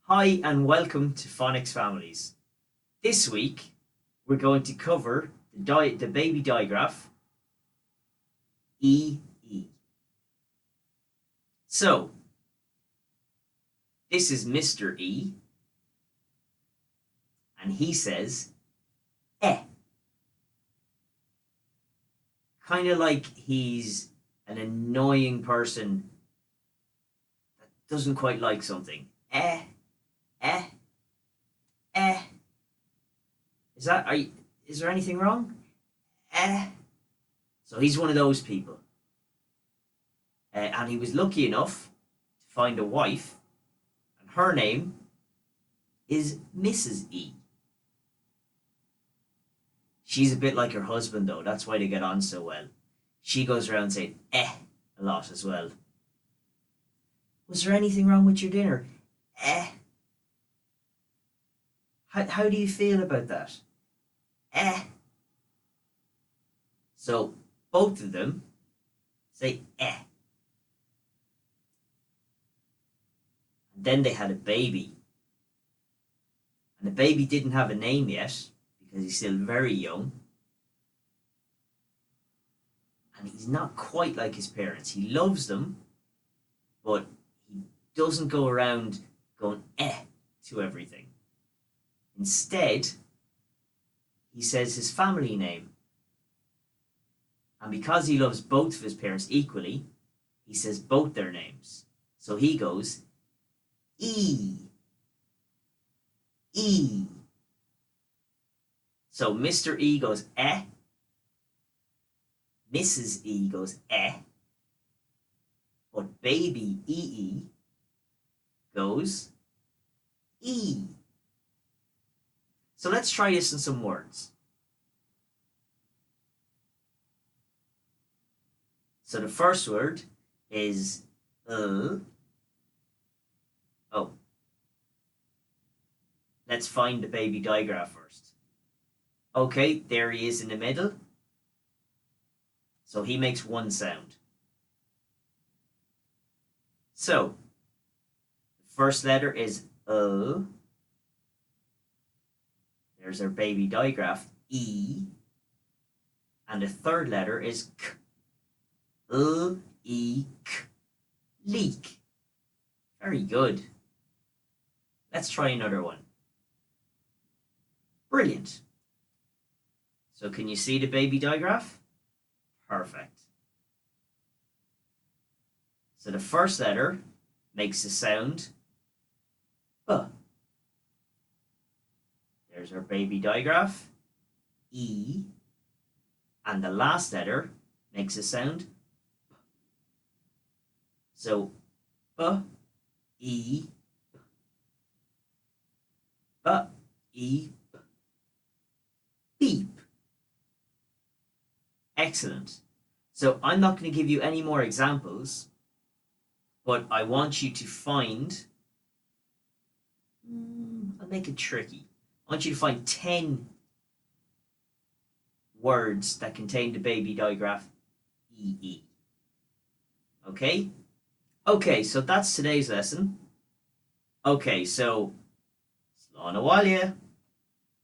Hi and welcome to Phonics Families. This week we're going to cover the baby digraph E E. So this is Mr. E and he says eh. Kind of like he's an annoying person that doesn't quite like something. Eh, eh, eh. Is there anything wrong? Eh. So he's one of those people. And he was lucky enough to find a wife, and her name is Mrs. E. She's a bit like her husband, though. That's why they get on so well. She goes around saying eh a lot as well. Was there anything wrong with your dinner? Eh. How do you feel about that? Eh. So both of them say eh. And then they had a baby. And the baby didn't have a name yet because he's still very young. And he's not quite like his parents. He loves them, but he doesn't go around going eh to everything. Instead, he says his family name. And because he loves both of his parents equally, he says both their names. So he goes E. E. So Mr. E goes eh. Mrs. E goes eh. But baby EE goes E. So let's try this in some words. So the first word is oh. Let's find the baby digraph first. Okay, there he is in the middle. So he makes one sound. So the first letter is O. There's our baby digraph E. And the third letter is K. E-K. Leak. Very good. Let's try another one. Brilliant. So can you see the baby digraph? Perfect. So the first letter makes the sound B. There's our baby digraph E. And the last letter makes a sound P. So B, E, P. B, E, P. Beep. Excellent. So I'm not going to give you any more examples, but I want you to find, I'll make it tricky. I want you to find 10 words that contain the baby digraph EE. Okay? Okay, so that's today's lesson. Okay, so, slán a bhaile.